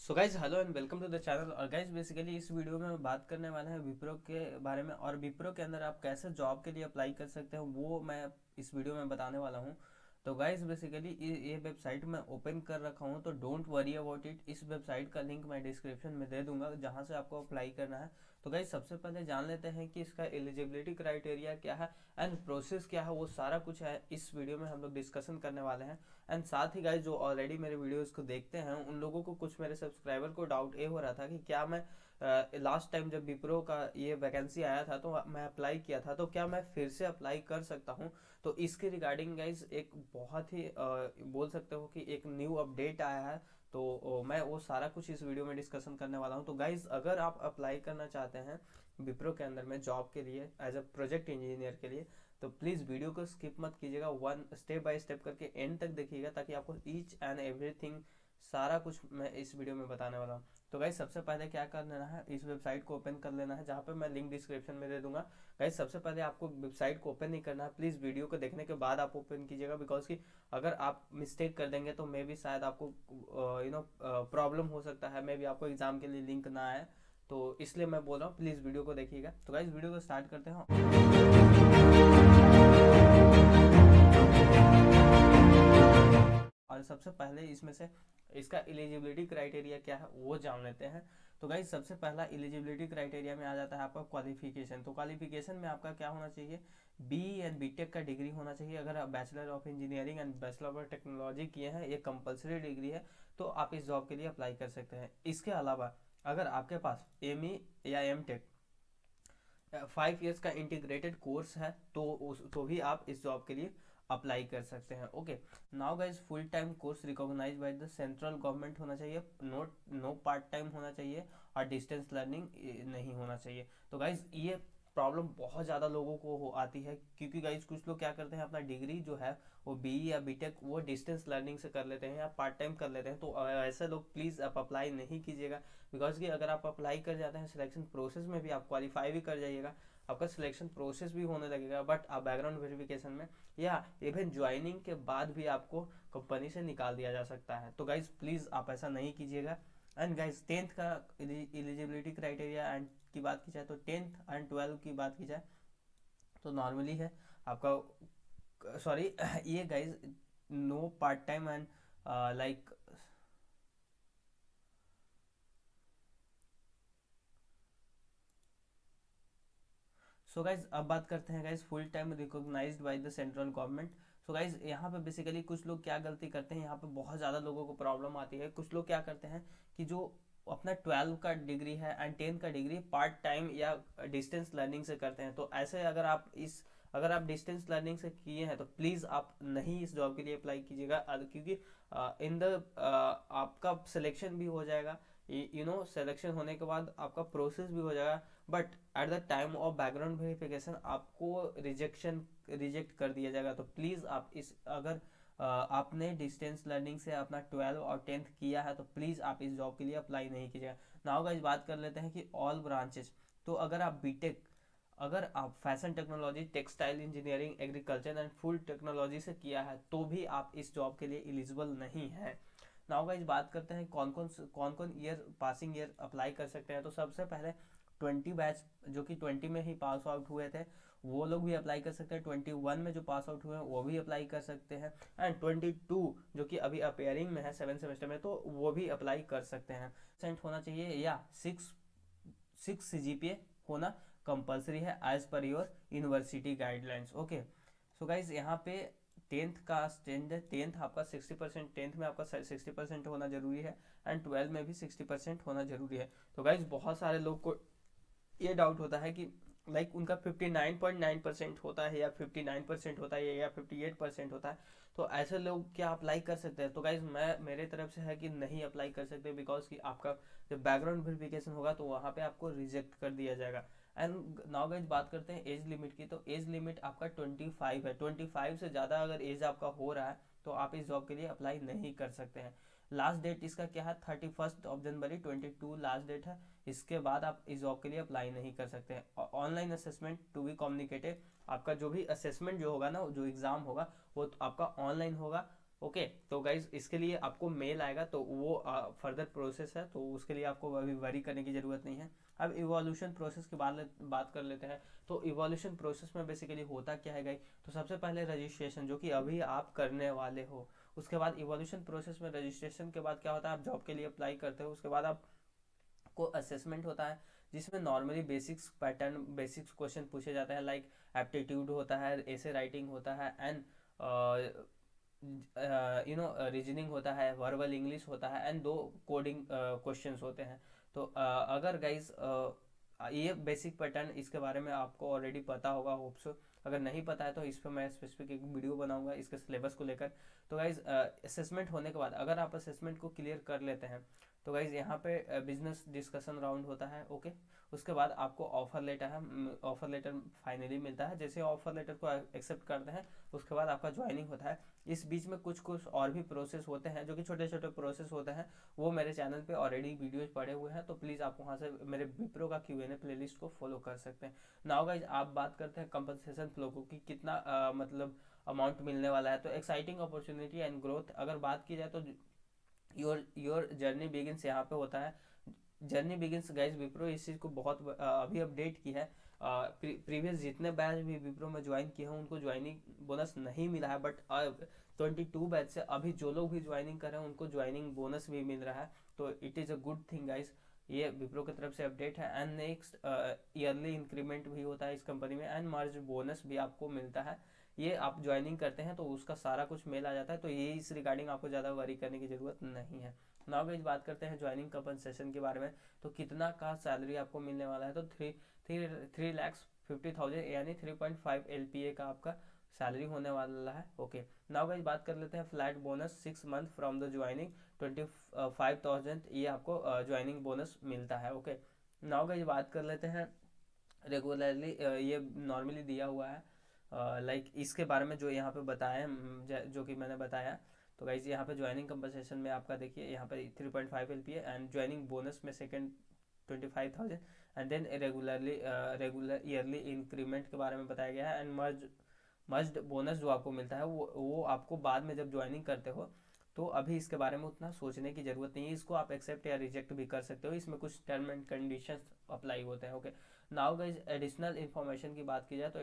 So guys hello and welcome to the channel. और guys basically इस video में हम बात करने वाले हैं विप्रो के बारे में, और विप्रो के अंदर आप कैसे जॉब के लिए अप्लाई कर सकते हैं वो मैं इस वीडियो में बताने वाला हूँ। तो गाइज बेसिकली ये वेबसाइट मैं ओपन कर रखा हूँ, तो डोंट वरी अबाउट इट। इस वेबसाइट का लिंक मैं डिस्क्रिप्शन में दे दूंगा जहाँ से आपको अप्लाई करना है। तो गाइज सबसे पहले जान लेते हैं कि इसका एलिजिबिलिटी क्राइटेरिया क्या है एंड प्रोसेस क्या है, वो सारा कुछ है इस वीडियो में हम लोग डिस्कशन करने वाले हैं। एंड साथ ही गाइज जो ऑलरेडी मेरे वीडियोस को देखते हैं उन लोगों को, कुछ मेरे सब्सक्राइबर को डाउट ये हो रहा था कि क्या मैं लास्ट टाइम जब विप्रो का ये वैकेंसी आया था तो मैं अप्लाई किया था, तो क्या मैं फिर से अप्लाई कर सकता हूँ। तो इसके रिगार्डिंग गाइज एक बहुत ही बोल सकते हो कि एक न्यू अपडेट आया है। तो मैं वो सारा कुछ इस वीडियो में डिस्कशन करने वाला हूँ। तो गाइज अगर आप अप्लाई करना चाहते हैं विप्रो के अंदर में जॉब के लिए एज अ प्रोजेक्ट इंजीनियर के लिए, तो प्लीज़ वीडियो को स्किप मत कीजिएगा, वन स्टेप बाय स्टेप करके एंड तक देखिएगा ताकि आपको ईच एंड एवरीथिंग सारा कुछ मैं इस वीडियो में बताने वाला हूँ। तो गाइज सबसे पहले क्या कर लेना है, इस वेबसाइट को ओपन कर लेना है जहाँ पे मैं लिंक डिस्क्रिप्शन में दे दूंगा। गाइज सबसे पहले आपको वेबसाइट को ओपन नहीं करना है, प्लीज़ वीडियो को देखने के बाद आप ओपन कीजिएगा, बिकॉज कि अगर आप मिस्टेक कर देंगे तो मे भी शायद आपको प्रॉब्लम हो सकता है, मे भी आपको एग्जाम के लिए लिंक ना आए। तो इसलिए मैं बोल रहा हूँ प्लीज़ वीडियो को देखिएगा। तो गाइज वीडियो को स्टार्ट करते हैं। और सबसे पहले इसमें से इसका एलिजिबिलिटी क्राइटेरिया क्या है वो जान लेते हैं। तो गाइज सबसे पहला एलिजिबिलिटी क्राइटेरिया में आ जाता है आपका क्वालिफिकेशन। तो क्वालिफिकेशन में आपका क्या होना चाहिए, बी एंड बीटेक का डिग्री होना चाहिए। अगर आप bachelor of engineering and bachelor of technology किए हैं, ये कंपलसरी डिग्री है, तो आप इस जॉब के लिए अप्लाई कर सकते हैं। इसके अलावा अगर आपके पास एम या एम टेक 5 इयर्स का इंटीग्रेटेड कोर्स है तो भी आप इस जॉब के लिए अप्लाई कर सकते हैं। Okay, now guys full time course recognise by the central government होना चाहिए, नो पार्ट टाइम होना चाहिए, और डिस्टेंस लर्निंग नहीं होना चाहिए। तो गाइज ये प्रॉब्लम बहुत ज़्यादा लोगों को आती है, क्योंकि गाइज कुछ लोग क्या करते हैं, अपना डिग्री जो है वो बी या बीटेक वो डिस्टेंस लर्निंग से कर लेते हैं या पार्ट टाइम कर लेते हैं। तो ऐसे लोग प्लीज़ आप अप्लाई नहीं कीजिएगा, बिकॉज कि अगर आप अप्लाई कर जाते हैं सिलेक्शन प्रोसेस में भी आप क्वालिफाई भी कर जाइएगा, आपका सिलेक्शन प्रोसेस भी होने लगेगा, बट आप बैकग्राउंड वेरिफिकेशन में या इवन ज्वाइनिंग के बाद भी आपको कंपनी से निकाल दिया जा सकता है। तो गाइज प्लीज़ आप ऐसा नहीं कीजिएगा। एंड गाइज टेंथ का एलिजिबिलिटी क्राइटेरिया एंड की बात की जाए, तो टेंथ एंड 12 की बात की जाए तो नॉर्मली है आपका, सॉरी ये guys no part time and like. So guys अब बात करते हैं guys full time recognised by the central government. So guys यहाँ पे बेसिकली कुछ लोग क्या गलती करते हैं, यहाँ पे बहुत ज़्यादा लोगों को प्रॉब्लम आती है। कुछ लोग क्या करते हैं कि जो अपना 12 का डिग्री है एंड 10 का डिग्री पार्ट टाइम या डिस्टेंस लर्निंग से करते हैं। तो ऐसे अगर आप डिस्टेंस लर्निंग से किए हैं तो प्लीज़ आप नहीं इस जॉब के लिए अप्लाई कीजिएगा, क्योंकि इन द आपका सिलेक्शन भी हो जाएगा, सिलेक्शन होने के बाद आपका प्रोसेस भी हो जाएगा, but at the time of background verification आपको रिजेक्ट कर दिया जाएगा। तो प्लीज़ आप इस अगर आपने डिस्टेंस लर्निंग से अपना 12 और 10th किया है तो प्लीज़ आप इस जॉब के लिए अप्लाई नहीं कीजिएगा। नाउ गाइस बात कर लेते हैं कि ऑल ब्रांचेस। तो अगर आप fashion technology, textile engineering, agriculture and food technology से किया है तो भी आप इस जॉब के लिए एलिजिबल नहीं है। नाउ गाइस बात करते हैं कौन कौन ईयर पासिंग ईयर अप्लाई कर सकते हैं। तो सबसे पहले 20 बैच जो कि 20 में ही पास आउट हुए थे वो लोग भी अप्लाई कर सकते हैं। 21 में जो पास आउट हुए हैं वो भी अप्लाई कर सकते हैं। एंड 22 जो कि अभी अपेयरिंग में है 7 सेमेस्टर में, तो वो भी अप्लाई कर सकते हैं। सेंट होना चाहिए या सिक्स CGPA होना कंपलसरी है as per your university guidelines. Okay, so guys यहाँ पे टेंथ का स्टैंडर्ड, टेंथ आपका 60%, टेंथ में आपका 60% होना जरूरी है एंड 12 में भी 60% होना जरूरी है। तो गाइज बहुत सारे लोग को ये डाउट होता है कि उनका 59.9% होता है या 59% होता है या 58% होता है, तो ऐसे लोग क्या अप्लाई कर सकते हैं। तो गाइज मैं मेरे तरफ से है कि नहीं अप्लाई कर सकते, बिकॉज कि आपका जब बैकग्राउंड वेरिफिकेशन होगा तो वहाँ पे आपको रिजेक्ट कर दिया जाएगा। एंड नाउ गाइज बात करते हैं एज लिमिट की। तो एज लिमिट आपका 25 है, 25 से ज़्यादा अगर एज आपका हो रहा है तो आप इस जॉब के लिए अप्लाई नहीं कर सकते हैं। लास्ट डेट इसका क्या है, 31 जनवरी 22 लास्ट डेट है। इसके बाद आप इस जॉब के लिए अप्लाई नहीं कर सकते हैं। Online assessment to be communicated, आपका जो भी असेसमेंट जो होगा ना, जो एग्ज़ाम होगा वो आपका ऑनलाइन होगा। ओके। तो गाइज इसके लिए आपको मेल आएगा, तो वो फर्दर प्रोसेस है, तो उसके लिए आपको अभी वरी करने की ज़रूरत नहीं है। अब इवोल्यूशन प्रोसेस की बात कर लेते हैं। तो इवोल्यूशन प्रोसेस में बेसिकली होता क्या है गाइज, तो सबसे पहले रजिस्ट्रेशन जो कि अभी आप करने वाले हो, उसके बाद इवोल्यूशन प्रोसेस में रजिस्ट्रेशन के बाद क्या होता है, आप जॉब के लिए अप्लाई करते हो, उसके बाद आपको असेसमेंट होता है, जिसमें normally basics pattern basics question पूछे जाते हैं, लाइक एप्टीट्यूड होता है, ऐसे राइटिंग होता है, एंड रीजनिंग होता है, वर्बल इंग्लिश होता है, एंड दो कोडिंग क्वेश्चंस होते हैं। तो अगर गाइज ये बेसिक पैटर्न इसके बारे में आपको ऑलरेडी पता होगा, होप सो। अगर नहीं पता है तो इस पर मैं स्पेसिफिक एक वीडियो बनाऊंगा इसके सिलेबस को लेकर। तो गाइज असेसमेंट होने के बाद अगर आप असेसमेंट को क्लियर कर लेते हैं, तो गाइज यहाँ पे बिजनेस डिस्कशन राउंड होता है, ओके। उसके बाद आपको ऑफर लेटर है, ऑफर लेटर फाइनली मिलता है। जैसे ऑफर लेटर को एक्सेप्ट करते हैं, उसके बाद आपका ज्वाइनिंग होता है। इस बीच में कुछ कुछ और भी प्रोसेस होते हैं, जो कि छोटे छोटे प्रोसेस होते हैं, वो मेरे चैनल पे ऑलरेडी वीडियोज पड़े हुए हैं, तो प्लीज़ आप वहाँ से मेरे विप्रो का Q&A प्लेलिस्ट को फॉलो कर सकते हैं। नाउ गाइज आप बात करते हैं कंपनसेशन फ्लो को, कि कितना मतलब अमाउंट मिलने वाला है। तो एक्साइटिंग अपॉर्चुनिटी एंड ग्रोथ अगर बात की जाए, तो योर जर्नी बिगिंस यहाँ पे होता है। जर्नी बिगिंस गाइज विप्रो इस चीज़ को बहुत अभी अपडेट की है। प्रीवियस जितने बैच भी विप्रो में ज्वाइन किए हैं उनको ज्वाइनिंग बोनस नहीं मिला है, बट 22 बैच से अभी जो लोग भी ज्वाइनिंग कर रहे हैं उनको ज्वाइनिंग बोनस भी मिल रहा है। तो it is a good thing guys, ये विप्रो की तरफ से अपडेट है। एंड नेक्स्ट ईयरली इंक्रीमेंट भी होता है इस कंपनी में, एंड मर्ज बोनस भी आपको मिलता है। ये आप ज्वाइनिंग करते हैं तो उसका सारा कुछ मेल आ जाता है, तो ये इस रिगार्डिंग आपको ज़्यादा वरी करने की ज़रूरत नहीं है। नाउ गाइस बात करते हैं ज्वाइनिंग कंपनसेशन के बारे में। तो कितना का सैलरी आपको मिलने वाला है, तो 3,50,000 यानी 3.5 LPA का आपका सैलरी होने वाला है, ओके। नाउ गाइस बात कर लेते हैं flat bonus 6 month from the joining 25,000, ये आपको ज्वाइनिंग बोनस मिलता है, ओके। नाउ गाइस बात कर लेते हैं रेगुलरली, ये नॉर्मली दिया हुआ है, लाइक इसके बारे में जो यहाँ पे बताया है, जो कि मैंने बताया। तो गाइज यहाँ पे ज्वाइनिंग कंपनसेशन में आपका देखिए यहाँ पे 3.5 LPA, एंड ज्वाइनिंग बोनस में second 25,000, and then regular yearly increment के बारे में बताया गया है। एंड मर्ज्ड बोनस जो आपको मिलता है वो आपको बाद में जब ज्वाइनिंग करते हो, तो अभी इसके बारे में उतना सोचने की ज़रूरत नहीं है, इसको आप एक्सेप्ट या रिजेक्ट भी कर सकते हो, इसमें कुछ टर्म एंड कंडीशंस अप्लाई होते हैं, okay. Now guys additional information की बात की जाए, तो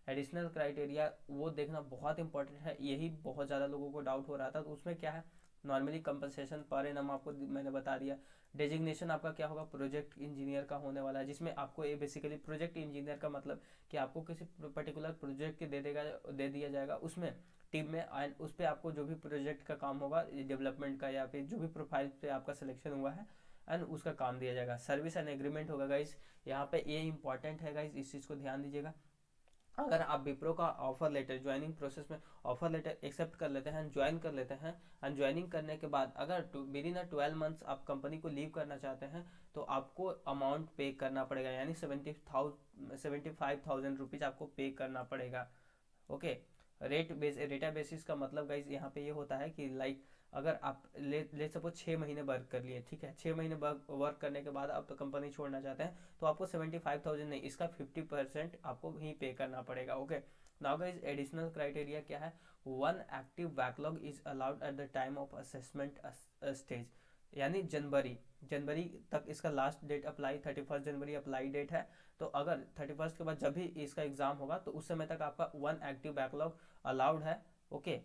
एडिशनल क्राइटेरिया वो देखना बहुत इंपॉर्टेंट है, यही बहुत ज़्यादा लोगों को डाउट हो रहा था। तो उसमें क्या है, नॉर्मली कंपनसेशन पर एनम आपको मैंने बता दिया। डेजिग्नेशन आपका क्या होगा, प्रोजेक्ट इंजीनियर का होने वाला है, जिसमें आपको ये बेसिकली प्रोजेक्ट इंजीनियर का मतलब कि आपको किसी पर्टिकुलर प्रोजेक्ट दे दिया जाएगा उसमें टीम में, एंड उस पर आपको जो भी प्रोजेक्ट का काम होगा डेवलपमेंट का, या फिर जो भी प्रोफाइल पे आपका सिलेक्शन हुआ है, एंड उसका काम दिया जाएगा। सर्विस एंड एग्रीमेंट होगा गाइज, यहाँ पे ये इंपॉर्टेंट है गाइज, इस चीज़ को ध्यान दीजिएगा। अगर आप विप्रो का ऑफर लेटर ज्वाइनिंग प्रोसेस में ऑफर लेटर एक्सेप्ट कर लेते हैं, ज्वाइन कर लेते हैं, एंड ज्वाइनिंग करने के बाद अगर विद इन 12 मंथ्स आप कंपनी को लीव करना चाहते हैं, तो आपको अमाउंट पे करना पड़ेगा, यानी 75,000 रुपीज़ आपको पे करना पड़ेगा, ओके। रेटा बेसिस का मतलब गाइज यहाँ पे ये होता है कि लाइक अगर आप ले सपोज 6 महीने वर्क कर लिए, ठीक है, 6 महीने वर्क करने के बाद आप तो कंपनी छोड़ना चाहते हैं, तो आपको 75,000 नहीं, इसका 50% आपको ही पे करना पड़ेगा, okay. Now guys additional criteria क्या है, 1 active backlog is allowed at the time of assessment stage, यानी जनवरी तक इसका लास्ट डेट अप्लाई, 31 जनवरी अप्लाई डेट है। तो अगर 31 के बाद जब भी इसका एग्जाम होगा, तो उस समय तक आपका 1 एक्टिव बैकलॉग अलाउड है, okay.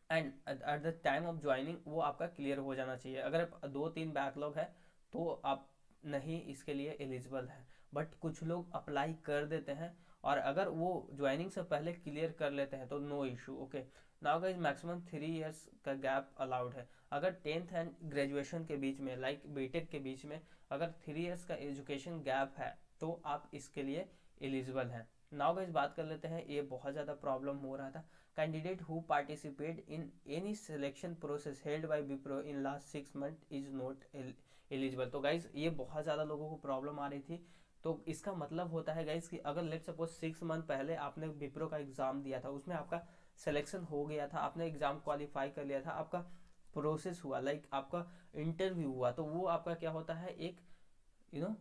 And at the time of joining वो आपका क्लियर हो जाना चाहिए। अगर 2-3 बैकलॉग है तो आप नहीं इसके लिए एलिजिबल है, बट कुछ लोग अप्लाई कर देते हैं, और अगर वो ज्वाइनिंग से पहले क्लियर कर लेते हैं तो no issue, okay. Now guys maximum 3 years का गैप अलाउड है। अगर 10th एंड ग्रेजुएशन के बीच में, लाइक बीटेक के बीच में अगर 3 इयर्स का एजुकेशन गैप है, तो आप इसके लिए एलिजिबल हैं। नाउ गाइस बात कर लेते हैं, ये बहुत ज़्यादा प्रॉब्लम हो रहा था, candidate who participate in any selection process held by Wipro in last 6 months is not eligible। तो गाइज ये बहुत ज़्यादा लोगों को प्रॉब्लम आ रही थी। तो इसका मतलब होता है गाइज कि अगर लेट सपोज 6 मंथ पहले आपने विप्रो का एग्ज़ाम दिया था, उसमें आपका सिलेक्शन हो गया था, आपने एग्ज़ाम क्वालिफाई कर लिया था, आपका प्रोसेस हुआ, लाइक आपका इंटरव्यू हुआ, तो वो आपका क्या होता है, एक यू नो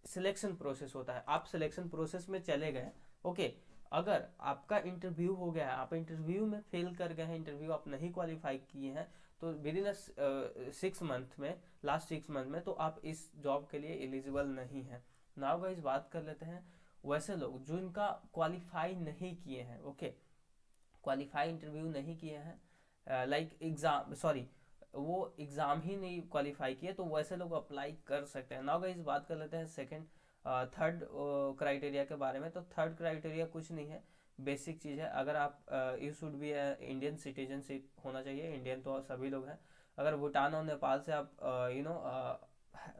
सिलेक्शन प्रोसेस होता है। आप सिलेक्शन प्रोसेस में चले गए, ओके। अगर आपका इंटरव्यू हो गया है, आप इंटरव्यू में फेल कर गए हैं, इंटरव्यू आप नहीं क्वालिफाई किए हैं, तो विद इन 6 मंथ में, लास्ट 6 मंथ में, तो आप इस जॉब के लिए एलिजिबल नहीं है। नाउ गाइस बात कर लेते हैं वैसे लोग जो इनका क्वालिफाई नहीं किए हैं। ओके, क्वालिफाई इंटरव्यू नहीं किए हैं, लाइक एग्जाम, सॉरी, वो एग्जाम ही नहीं क्वालिफाई किए, तो वैसे लोग अप्लाई कर सकते हैं। नाउ गाइस बात कर लेते हैं सेकंड थर्ड क्राइटेरिया के बारे में। तो थर्ड क्राइटेरिया कुछ नहीं है, बेसिक चीज़ है। अगर आप you should be Indian citizenship होना चाहिए, इंडियन तो सभी लोग हैं। अगर भूटान और नेपाल से आप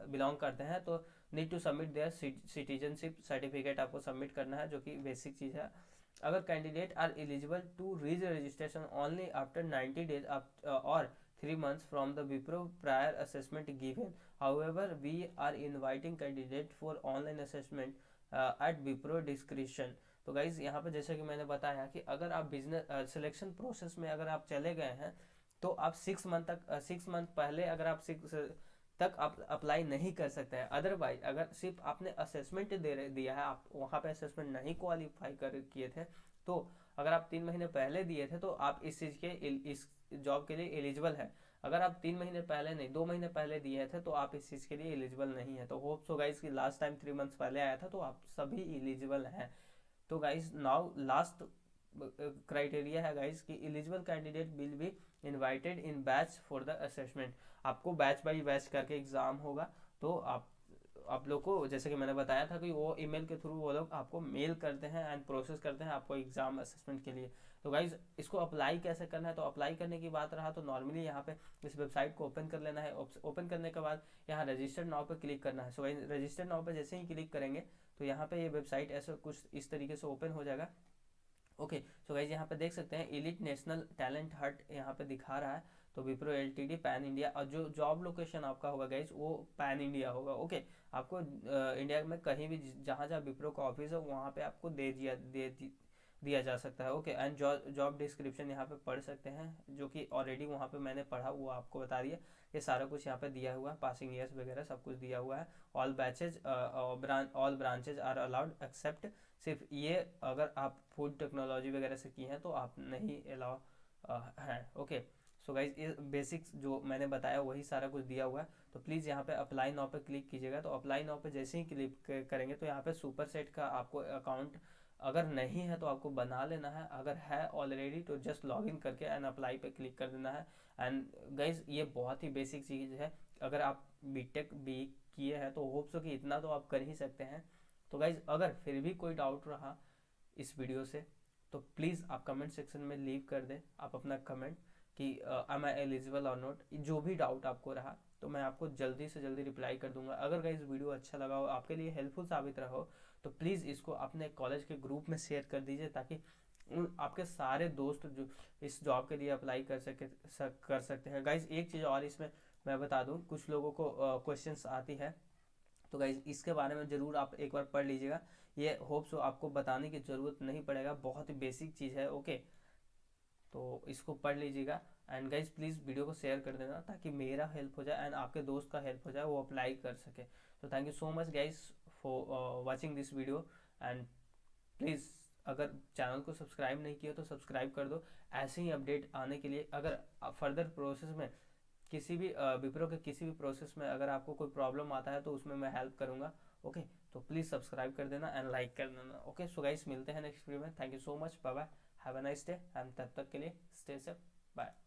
बिलोंग करते हैं तो need to submit their citizenship certificate आपको सबमिट करना है, जो कि बेसिक चीज़ है। अगर कैंडिडेट आर एलिजिबल टू रीज रजिस्ट्रेशन ओनली आफ्टर 90 days और 3 months from the Wipro prior assessment given. However, we are inviting candidate for online assessment at Wipro discretion. तो गाइज यहाँ पे जैसे कि मैंने बताया कि अगर आप बिजनेस सिलेक्शन प्रोसेस में अगर आप चले गए हैं तो आप 6 मंथ पहले अगर आप 6 तक आप अप्लाई नहीं कर सकते हैं। अदरवाइज अगर सिर्फ आपने असेसमेंट दिया है, आप वहाँ पे असेसमेंट नहीं क्वालिफाई कर किए थे, तो अगर आप 3 महीने पहले दिए थे तो आप इस चीज़ के इस जॉब के लिए एलिजिबल है। अगर आप 3 महीने पहले नहीं, 2 महीने पहले दिए थे तो आप इस चीज़ के लिए एलिजिबल नहीं है। तो होप सो गाइज कि लास्ट टाइम 3 मंथ्स पहले आया था तो आप सभी एलिजिबल हैं। तो गाइज नाउ लास्ट क्राइटेरिया है गाइज कि eligible candidate will be invited in batch for the assessment. आपको बैच बाई बैच करके एग्जाम होगा, तो आप लोग को जैसे कि मैंने बताया था कि वो ईमेल के थ्रू वो लोग आपको मेल करते हैं एंड प्रोसेस करते हैं आपको एग्जाम असेसमेंट के लिए। तो गाइज इसको अप्लाई कैसे करना है, तो अप्लाई करने की बात रहा तो नॉर्मली यहाँ पे इस वेबसाइट को ओपन कर लेना है। ओपन करने के बाद यहाँ रजिस्टर्ड नाउ पे क्लिक करना है। सो गाइज रजिस्टर्ड नाउ पे जैसे ही क्लिक करेंगे तो यहाँ पे ये वेबसाइट ऐसा कुछ इस तरीके से ओपन हो जाएगा। ओके, सो गाइज यहाँ पे देख सकते हैं एलिट नेशनल टैलेंट हट यहाँ पे दिखा रहा है। तो विप्रो एलटीडी पैन इंडिया, और जो जॉब लोकेशन आपका होगा गाइज वो पैन इंडिया होगा। ओके, आपको इंडिया में कहीं भी जहाँ जहाँ विप्रो का ऑफिस है वहाँ पे आपको दिया जा सकता है। ओके, एंड जॉब डिस्क्रिप्शन यहाँ पे पढ़ सकते हैं, जो कि ऑलरेडी वहाँ पे मैंने पढ़ा, वो आपको बता दिया। ये सारा कुछ यहाँ पे दिया हुआ है, पासिंग ईयर्स वगैरह सब कुछ दिया हुआ है। All branches are allowed except, सिर्फ ये अगर आप फूड टेक्नोलॉजी वगैरह से की हैं तो आप नहीं अलाउ हैं। ओके, सो गाइज ये बेसिक्स जो मैंने बताया वही सारा कुछ दिया हुआ है। तो प्लीज़ यहाँ पे अप्लाई नाउ पे क्लिक कीजिएगा। तो अप्लाई नाउ पे जैसे ही क्लिक करेंगे तो यहाँ पे सुपर सेट का आपको अकाउंट अगर नहीं है तो आपको बना लेना है, अगर है ऑलरेडी तो जस्ट लॉग इन करके एंड अप्लाई पे क्लिक कर देना है। एंड गाइज ये बहुत ही बेसिक चीज़ है, अगर आप बीटेक भी किए हैं तो होप सो कि इतना तो आप कर ही सकते हैं। तो गाइज अगर फिर भी कोई डाउट रहा इस वीडियो से तो प्लीज़ आप कमेंट सेक्शन में लीव कर दें आप अपना कमेंट कि एम आई एलिजिबल और नॉट। जो भी डाउट आपको रहा तो मैं आपको जल्दी से जल्दी रिप्लाई कर दूंगा। अगर गाइज वीडियो अच्छा लगा हो, आपके लिए हेल्पफुल साबित रहा हो, तो प्लीज़ इसको अपने कॉलेज के ग्रुप में शेयर कर दीजिए, ताकि आपके सारे दोस्त जो इस जॉब के लिए अप्लाई कर सकते हैं। गाइज एक चीज़ और इसमें मैं बता दूं, कुछ लोगों को क्वेश्चंस आती है, तो गाइज इसके बारे में ज़रूर आप एक बार पढ़ लीजिएगा। ये होप सो आपको बताने की ज़रूरत नहीं पड़ेगा, बहुत ही बेसिक चीज़ है। ओके, तो इसको पढ़ लीजिएगा। एंड गाइज प्लीज़ वीडियो को शेयर कर देना ताकि मेरा हेल्प हो जाए एंड आपके दोस्त का हेल्प हो जाए, वो अप्लाई कर सके। तो thank you so much guys for watching this video. And please अगर चैनल को सब्सक्राइब नहीं किया तो सब्सक्राइब कर दो, ऐसे ही अपडेट आने के लिए। अगर फर्दर प्रोसेस में किसी भी विप्रो के किसी भी प्रोसेस में अगर आपको कोई प्रॉब्लम आता है तो उसमें मैं हेल्प करूंगा। ओके, तो प्लीज़ सब्सक्राइब कर देना एंड लाइक कर देना। ओके, सो गाइस मिलते हैं नेक्स्ट वीडियो में। Thank you so much, bye bye, have a nice day and तब तक के लिए स्टे सेफ, बाय।